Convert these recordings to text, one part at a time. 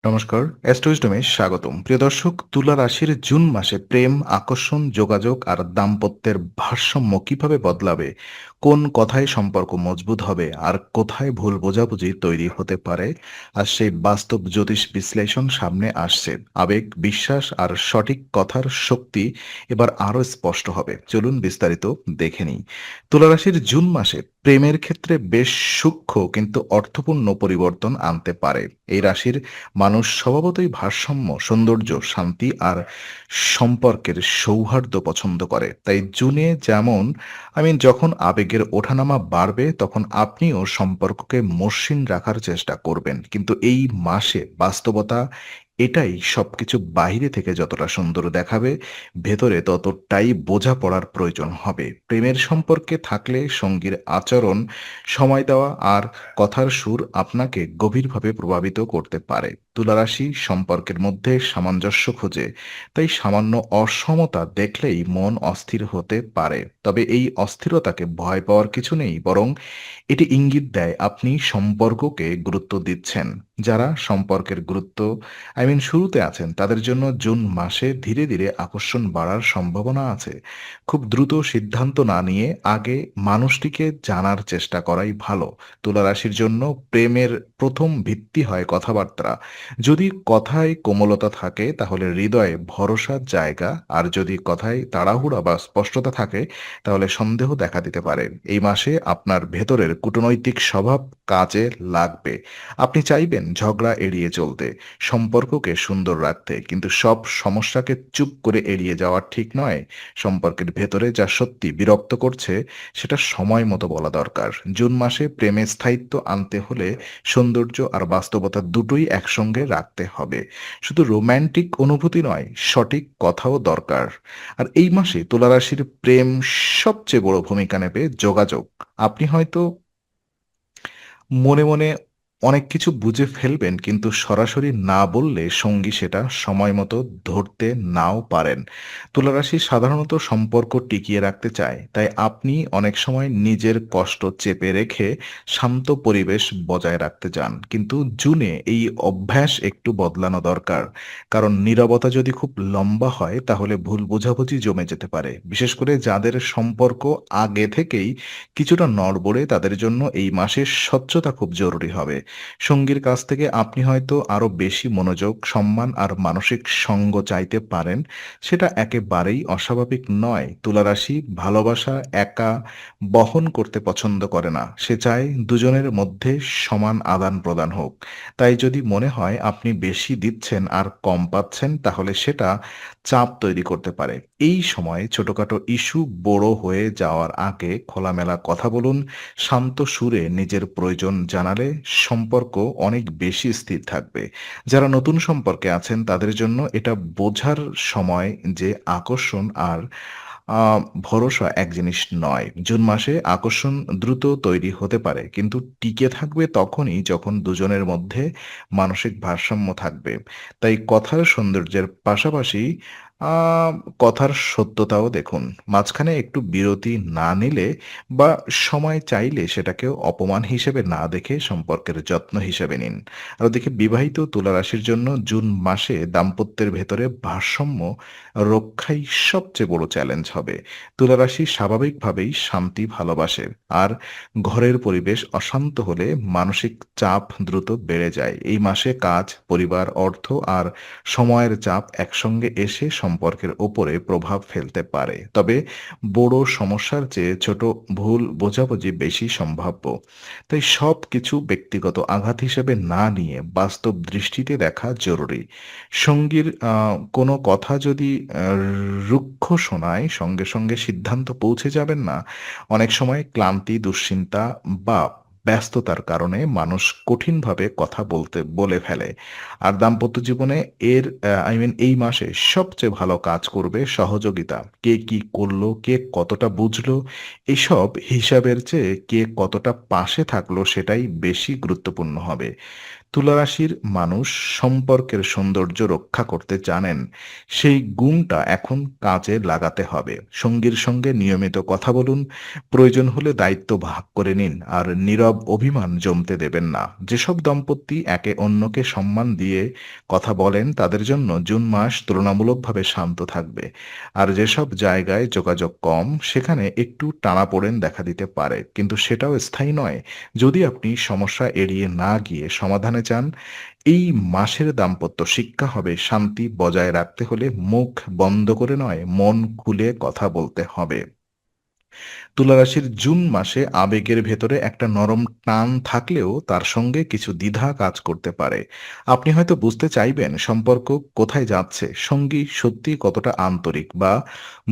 নমস্কার, অ্যাস্ট্রোইজডমে স্বাগতম। প্রিয় দর্শক, তুলা রাশির জুন মাসে প্রেম, আকর্ষণ, যোগাযোগ আর দাম্পত্যের ভারসাম্য কিভাবে বদলাবে, কোন কথায় সম্পর্ক মজবুত হবে আর কোথায় ভুল বোঝাবুঝি তৈরি হতে পারে, আর সেই বাস্তব জ্যোতিষ বিশ্লেষণ সামনে আসছে। আবেগ, বিশ্বাস আর সঠিক কথার শক্তি এবার আরও স্পষ্ট হবে। চলুন বিস্তারিত দেখে নিই। তুলা রাশির জুন মাসে প্রেমের ক্ষেত্রে বেশ সূক্ষ্ম কিন্তু অর্থপূর্ণ পরিবর্তন আনতে পারে। এই রাশির মানুষ স্বভাবতই ভারসাম্য, সৌন্দর্য, শান্তি আর সম্পর্কের সৌহার্দ্য পছন্দ করে। তাই জুনে যেমন যখন আবেগের ওঠানামা বাড়বে তখন আপনিও সম্পর্ককে মসৃণ রাখার চেষ্টা করবেন। কিন্তু এই মাসে বাস্তবতা এটাই, সবকিছু বাইরে থেকে যতটা সুন্দর দেখাবে ভেতরে ততটাই বোঝাপড়ার প্রয়োজন হবে। প্রেমের সম্পর্কে থাকলে সঙ্গীর আচরণ, সময় দেওয়া আর কথার সুর আপনাকে গভীরভাবে প্রভাবিত করতে পারে। তুলারাশি সম্পর্কের মধ্যে সামঞ্জস্য খোঁজে, তাই সামান্য অসমতা দেখলেই মন অস্থির হতে পারে। তবে এই অস্থিরতাকে ভয় পাওয়ার কিছু নেই, বরং এটি ইঙ্গিত দেয় আপনি সম্পর্ককে গুরুত্ব দিচ্ছেন। যারা সম্পর্কের গুরুত্ব শুরুতে আছেন তাদের জন্য জুন মাসে ধীরে ধীরে আকর্ষণ বাড়ার সম্ভাবনা আছে। খুব দ্রুত সিদ্ধান্ত না নিয়ে আগে মানুষটিকে জানার চেষ্টা করাই ভালো। তুলা রাশির জন্য প্রেমের প্রথম ভিত্তি হয় কথাবার্তা। যদি কথায় কোমলতা থাকে তাহলে হৃদয়ে ভরসার জায়গা, আর যদি কথায় তাড়াহুড়া বা স্পষ্টতা থাকে তাহলে সন্দেহ দেখা দিতে পারে। এই মাসে আপনার ভেতরের কূটনৈতিক স্বভাব কাজে লাগবে। আপনি চাইবেন ঝগড়া এড়িয়ে চলতে, সম্পর্ককে সুন্দর রাখতে, কিন্তু সব সমস্যাকে চুপ করে এড়িয়ে যাওয়া ঠিক নয়। সম্পর্কের ভেতরে যা সত্যি বিরক্ত করছে সেটা সময় মতো বলা দরকার। জুন মাসে প্রেমে স্থায়িত্ব আনতে হলে সৌন্দর্য আর বাস্তবতা দুটোই একসঙ্গে রাখতে হবে। শুধু রোম্যান্টিক অনুভূতি নয়, সঠিক কথাও দরকার। আর এই মাসে তুলা রাশির প্রেম সবচেয়ে বড় ভূমিকা নেবে যোগাযোগ। আপনি হয়তো মনে মনে অনেক কিছু বুঝে ফেলবেন, কিন্তু সরাসরি না বললে সঙ্গী সেটা সময় মতো ধরতে নাও পারেন। তুলারাশি সাধারণত সম্পর্ক টিকিয়ে রাখতে চায়, তাই আপনি অনেক সময় নিজের কষ্ট চেপে রেখে শান্ত পরিবেশ বজায় রাখতে চান। কিন্তু জুনে এই অভ্যাস একটু বদলানো দরকার, কারণ নীরবতা যদি খুব লম্বা হয় তাহলে ভুল বোঝাবুঝি জমে যেতে পারে। বিশেষ করে যাদের সম্পর্ক আগে থেকেই কিছুটা নড়বড়ে তাদের জন্য এই মাসের স্বচ্ছতা খুব জরুরি হবে। সঙ্গীর কাছ থেকে আপনি হয়তো আরো বেশি মনোযোগ, সম্মান আর মানসিক সঙ্গ চাইতে পারেন। সেটা একেবারেই অস্বাভাবিক নয়। তুলারাশি ভালোবাসা একা বহন করতে পছন্দ করে না, সে চায় দুজনের মধ্যে সমান আদান প্রদান হোক। তাই যদি মনে হয় আপনি বেশি দিচ্ছেন আর কম পাচ্ছেন তাহলে সেটা চাপ তৈরি করতে পারে। এই সময় ছোটখাটো ইস্যু বড় হয়ে যাওয়ার আগে খোলামেলা কথা বলুন। শান্ত সুরে নিজের প্রয়োজন জানালে সম্পর্ক অনেক বেশি স্থির থাকবে। যারা নতুন সম্পর্কে আছেন তাদের জন্য এটা বোঝার সময় যে আকর্ষণ আর আ ভরসা এক জিনিস নয়। জুন মাসে আকর্ষণ দ্রুত তৈরি হতে পারে, কিন্তু টিকে থাকবে তখনই যখন দুজনের মধ্যে মানসিক ভারসাম্য থাকবে। তাই কথার সৌন্দর্যের পাশাপাশি আ কথার সত্যতাও দেখুন। মাঝখানে একটু বিরতি না নিলে বা সময় চাইলে সেটাকেও অপমান হিসেবে না দেখে সম্পর্কের যত্ন হিসেবে নিন। আর ওদিকে বিবাহিত তুলা রাশির জন্য জুন মাসে দাম্পত্যের ভেতরে ভারসাম্য রক্ষাই সবচেয়ে বড় চ্যালেঞ্জ হবে। তুলা রাশি স্বাভাবিকভাবেই শান্তি ভালোবাসে, আর ঘরের পরিবেশ অশান্ত হলে মানসিক চাপ দ্রুত বেড়ে যায়। এই মাসে কাজ, পরিবার, অর্থ আর সময়ের চাপ একসঙ্গে এসে সম্পর্কের ওপরে প্রভাব ফেলতে পারে। তবে বড় সমস্যার চেয়ে ছোট ভুল বোঝাবুঝি বেশি সম্ভাব্য। তাই সবকিছু ব্যক্তিগত আঘাত হিসেবে না নিয়ে বাস্তব দৃষ্টিতে দেখা জরুরি। সঙ্গীর কোনো কথা যদি রুক্ষ শোনায় সঙ্গে সঙ্গে সিদ্ধান্ত পৌঁছে যাবেন না। অনেক সময় ক্লান্তি, দুশ্চিন্তা বা ব্যস্ততার কারণে মানুষ কঠিনভাবে কথা বলে ফেলে। আর দাম্পত্য জীবনে এর এই মাসে সবচেয়ে ভালো কাজ করবে সহযোগিতা। কে কি করলো, কে কতটা বুঝলো, এসব হিসাবের চেয়ে কে কতটা পাশে থাকলো সেটাই বেশি গুরুত্বপূর্ণ হবে। তুলা রাশির মানুষ সম্পর্কের সৌন্দর্য রক্ষা করতে জানেন। সেই গুণটা এখন কাজে লাগাতে হবে। সঙ্গীর সঙ্গে নিয়মিত কথা বলুন, প্রয়োজন হলে দায়িত্ব ভাগ করে নিন, আর নীরব অভিমান জমতে দেবেন না। যেসব দম্পতি একে অন্যকে সম্মান দিয়ে কথা বলেন তাদের জন্য জুন মাস তুলনামূলকভাবে শান্ত থাকবে। আর যেসব জায়গায় যোগাযোগ কম সেখানে একটু টানাপোড়েন দেখা দিতে পারে, কিন্তু সেটাও স্থায়ী নয়। যদি আপনি সমস্যা এড়িয়ে না গিয়ে সমাধানে চান, এই মাসের দাম্পত্য শিক্ষা হবে শান্তি বজায় রাখতে হলে মুখ বন্ধ করে নয়, মন খুলে কথা বলতে হবে। তুলা রাশির জুন মাসে আবেগের ভেতরে একটা নরম টান থাকলেও তার সঙ্গে কিছু দ্বিধা কাজ করতে পারে। আপনি হয়তো বুঝতে চাইবেন সম্পর্ক কোথায় যাচ্ছে, সঙ্গী সত্যি কতটা আন্তরিক, বা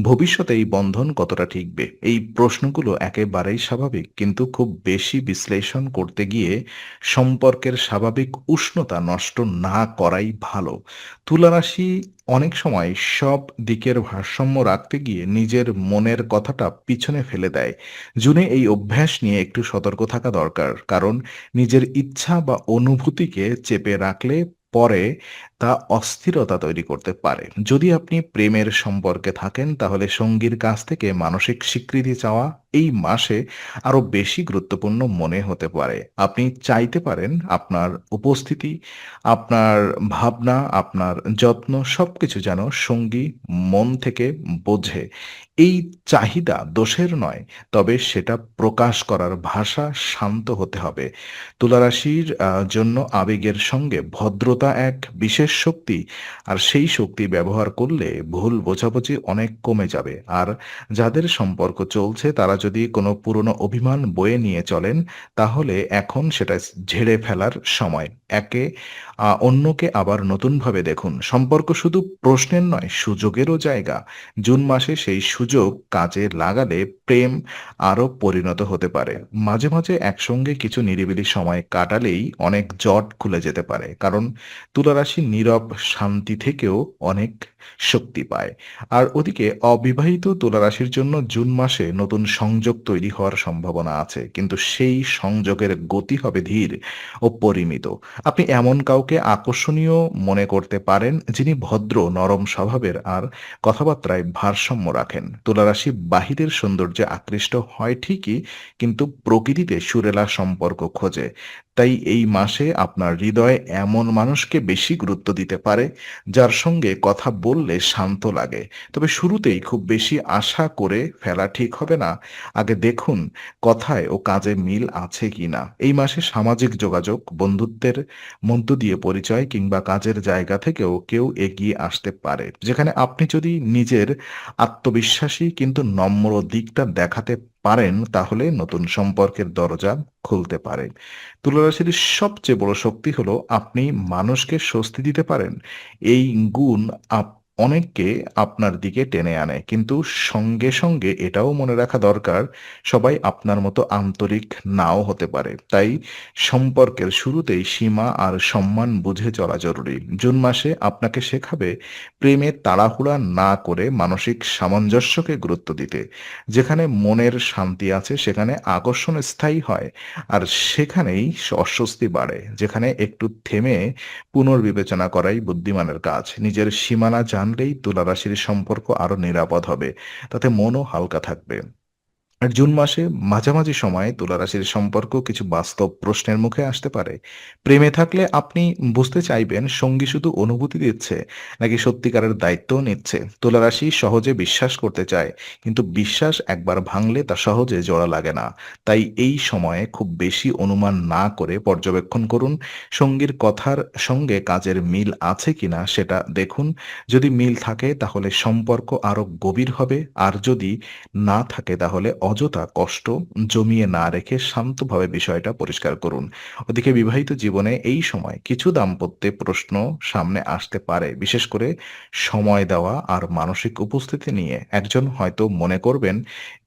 ভবিষ্যতে এই বন্ধন কতটা টিকবে। এই প্রশ্নগুলো একেবারেই স্বাভাবিক, কিন্তু খুব বেশি বিশ্লেষণ করতে গিয়ে সম্পর্কের স্বাভাবিক উষ্ণতা নষ্ট না করাই ভালো। তুলা রাশি অনেক সময় সব দিকের ভারসাম্য রাখতে গিয়ে নিজের মনের কথাটা পিছনে ফেলে দেয়। জুনে এই অভ্যাস নিয়ে একটু সতর্ক থাকা দরকার, কারণ নিজের ইচ্ছা বা অনুভূতিকে চেপে রাখলে পরে তা অস্থিরতা তৈরি করতে পারে। যদি আপনি প্রেমের সম্পর্কে থাকেন তাহলে সঙ্গীর কাছ থেকে মানসিক স্বীকৃতি চাওয়া এই মাসে আরো বেশি গুরুত্বপূর্ণ মনে হতে পারে। আপনি চাইতে পারেন আপনার উপস্থিতি, আপনার ভাবনা, আপনার যত্ন সবকিছু যেন সঙ্গী মন থেকে বোঝে। এই চাহিদা দোষের নয়, তবে সেটা প্রকাশ করার ভাষা শান্ত হতে হবে। তুলা রাশির জন্য আবেগের সঙ্গে ভদ্রতা এক বিশেষ শক্তি, আর সেই শক্তি ব্যবহার করলে ভুল বোঝাবুঝি অনেক কমে যাবে। আর যাদের সম্পর্ক চলছে তারা যদি কোনো পুরনো অভিমান বয়ে নিয়ে চলেন, তাহলে এখন সেটা ঝেড়ে ফেলার সময়। একে অন্যকে আবার নতুনভাবে দেখুন। সম্পর্ক শুধু প্রশ্নের নয়, সুযোগেরও জায়গা। জুন মাসে সেই সুযোগ কাজে লাগালে প্রেম আরো পরিণত হতে পারে। মাঝে মাঝে একসঙ্গে কিছু নিরিবিলি সময় কাটালেই অনেক জট খুলে যেতে পারে, কারণ তুলা রাশি নীরব শান্তি থেকেও অনেক শক্তি পায়। আর ওদিকে অবিবাহিত তুলা রাশির জন্য জুন মাসে নতুন সংযোগ তৈরি হওয়ার সম্ভাবনা আছে, কিন্তু সেই সংযোগের গতি হবে ধীর ও পরিমিত। আপনি এমন কাউকে আকর্ষণীয় মনে করতে পারেন যিনি ভদ্র, নরম স্বভাবের আর কথাবার্তায় ভারসাম্য রাখেন। তুলা রাশি বাহিরের সৌন্দর্যে আকৃষ্ট হয় ঠিকই, কিন্তু প্রকৃতিতে সুরেলা সম্পর্ক খোঁজে। তাই এই মাসে আপনার হৃদয় এমন মানুষকে বেশি গুরুত্ব দিতে পারে যার সঙ্গে কথা বললে শান্ত লাগে। তবে শুরুতেই খুব বেশি আশা করে ফেলা ঠিক হবে না। আগে দেখুন কথায় ও কাজে মিল আছে কিনা। এই মাসে সামাজিক যোগাযোগ, বন্ধুত্বের মধ্য দিয়ে পরিচয় কিংবা কাজের জায়গা থেকেও কেউ এগিয়ে আসতে পারে, যেখানে আপনি যদি নিজের আত্মবিশ্বাসী কিন্তু নম্র দিকটা দেখাতে পারেন তাহলে নতুন সম্পর্কের দরজা খুলতে পারে। তুলা রাশির সবচেয়ে বড় শক্তি হলো আপনি মানুষকে স্বস্তি দিতে পারেন। এই গুণ অনেককে আপনার দিকে টেনে আনে, কিন্তু সঙ্গে সঙ্গে এটাও মনে রাখা দরকার সবাই আপনার মতো আন্তরিক নাও হতে পারে। তাই সম্পর্কের শুরুতেই সীমা আর সম্মান বুঝে চলা জরুরি। জুন মাসে আপনাকে শেখাবে প্রেমে তাড়াহুড়া না করে মানসিক সামঞ্জস্যকে গুরুত্ব দিতে। যেখানে মনের শান্তি আছে সেখানে আকর্ষণ স্থায়ী হয়, আর সেখানেই অস্বস্তি বাড়ে। যেখানে একটু থেমে পুনর্বিবেচনা করাই বুদ্ধিমানের কাজ। নিজের সীমানা জানলেই তুলা রাশির সম্পর্ক আরো নিরাপদ হবে, তাতে মনও হালকা থাকবে। আর জুন মাসে মাঝামাঝি সময়ে তুলা রাশির সম্পর্ক কিছু বাস্তব প্রশ্নের মুখে আসতে পারে। প্রেমে থাকলে আপনি বুঝতে চাইবেন সঙ্গী শুধু অনুভূতি দিচ্ছে নাকি সত্যিকারের দায়িত্বও নিচ্ছে। তুলা রাশি সহজে বিশ্বাস করতে চায়, কিন্তু বিশ্বাস একবার ভাঙলে তা সহজে জোড়া লাগে না। তাই এই সময়ে খুব বেশি অনুমান না করে পর্যবেক্ষণ করুন। সঙ্গীর কথার সঙ্গে কাজের মিল আছে কিনা সেটা দেখুন। যদি মিল থাকে তাহলে সম্পর্ক আরো গভীর হবে, আর যদি না থাকে তাহলে অযথা কষ্ট জমিয়ে না রেখে শান্তভাবে বিষয়টা পরিষ্কার করুন। ওদিকে বিবাহিত জীবনে এই সময় কিছু দাম্পত্যে প্রশ্ন সামনে আসতে পারে, বিশেষ করে সময় দেওয়া আর মানসিক উপস্থিতি নিয়ে। একজন হয়তো মনে করবেন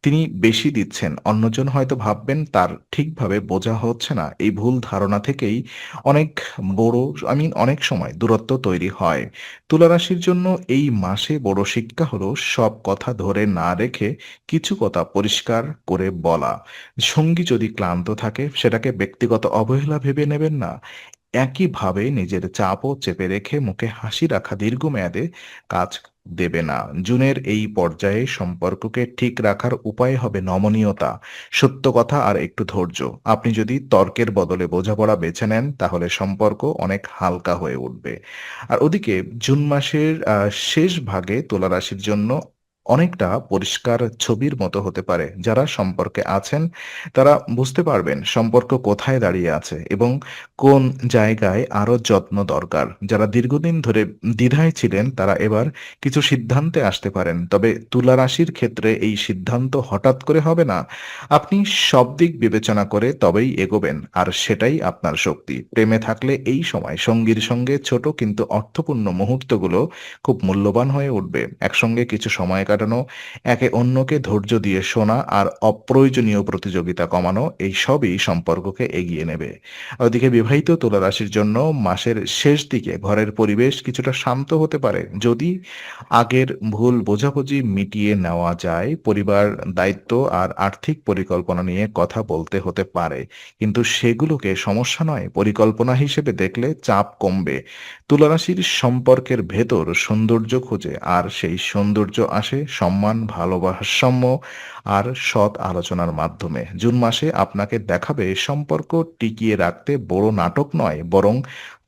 তিনি বেশি দিচ্ছেন, অন্যজন হয়তো ভাববেন তার ঠিকভাবে বোঝা হচ্ছে না। এই ভুল ধারণা থেকেই অনেক বড় অনেক সময় দূরত্ব তৈরি হয়। তুলা রাশির জন্য এই মাসে বড় শিক্ষা হলো সব কথা ধরে না রেখে কিছু কথা পরিষ্কার করে বলা। সঙ্গী যদি ক্লান্ত থাকে সেটাকে ব্যক্তিগত অবহেলা ভেবে নেবেন না। একইভাবে নিজের চাপও চেপে রেখে মুখে হাসি রাখা দীর্ঘমেয়াদে কাজ দেবে না। জুনের এই পর্যায়ে সম্পর্ককে ঠিক রাখার উপায় হবে নমনীয়তা, সত্য কথা আর একটু ধৈর্য। আপনি যদি তর্কের বদলে বোঝাপড়া বেছে নেন তাহলে সম্পর্ক অনেক হালকা হয়ে উঠবে। আর ওদিকে জুন মাসের শেষ ভাগে তুলা রাশির জন্য অনেকটা পরিষ্কার ছবির মতো হতে পারে। যারা সম্পর্কে আছেন তারা বুঝতে পারবেন সম্পর্ক কোথায় দাঁড়িয়ে আছে এবং কোন জায়গায় আরো যত্ন দরকার। যারা দীর্ঘদিন ধরে দ্বিধায় ছিলেন তারা এবার কিছু সিদ্ধান্তে আসতে পারেন। তবে তুলা রাশির ক্ষেত্রে এই সিদ্ধান্ত হঠাৎ করে হবে না। আপনি সব দিক বিবেচনা করে তবেই এগোবেন আর সেটাই আপনার শক্তি। প্রেমে থাকলে এই সময় সঙ্গীর সঙ্গে ছোট কিন্তু অর্থপূর্ণ মুহূর্তগুলো খুব মূল্যবান হয়ে উঠবে। একসঙ্গে কিছু সময় কাটানো, একে অন্যকে ধৈর্য দিয়ে শোনা আর অপ্রয়োজনীয় প্রতিযোগিতা কমানো এই সবই সম্পর্ককে এগিয়ে নেবে। ওদিকে বিবাহিত তুলা রাশির জন্য মাসের শেষ দিকে ঘরের পরিবেশ কিছুটা শান্ত হতে পারে যদি আগের ভুল বোঝাবুঝি মিটিয়ে নেওয়া যায়। পরিবার, দায়িত্ব আর আর্থিক পরিকল্পনা নিয়ে কথা বলতে হতে পারে, কিন্তু সেগুলোকে সমস্যা নয় পরিকল্পনা হিসেবে দেখলে চাপ কমবে। তুলা রাশির সম্পর্কের ভেতর সৌন্দর্য খোঁজে আর সেই সৌন্দর্য আসে সম্মান, ভালোবাসাম্য আর সৎ আলোচনার মাধ্যমে। জুন মাসে আপনাকে দেখাবে সম্পর্ক টিকিয়ে রাখতে বড় নাটক নয় বরং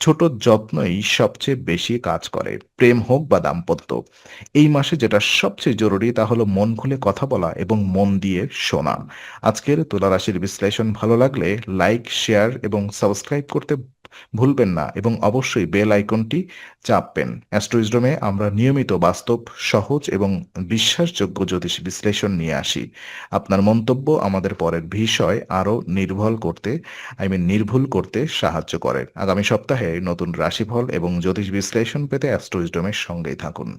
ছোট যত্নই সবচেয়ে বেশি কাজ করে। প্রেম হোক বা দাম্পত্য, এই মাসে যেটা সবচেয়ে জরুরি তা হলো মন খুলে কথা বলা এবং মন দিয়ে শোনা। আজকের তুলা রাশির বিশ্লেষণ ভালো লাগলে লাইক, শেয়ার এবং সাবস্ক্রাইব করতে ভুলবেন না এবং অবশ্যই বেল আইকনটি চাপবেন। অ্যাস্ট্রোইজডমে আমরা নিয়মিত বাস্তব, সহজ এবং বিশ্বাসযোগ্য জ্যোতিষ বিশ্লেষণ নিয়ে আসি। আপনার মন্তব্য আমাদের পরের বিষয় আরও নির্ভুল করতে সাহায্য করে। আগামী সপ্তাহে নতুন রাশিফল এবং জ্যোতিষ বিশ্লেষণ পেতে অ্যাস্ট্রোইজডমের সঙ্গেই থাকুন।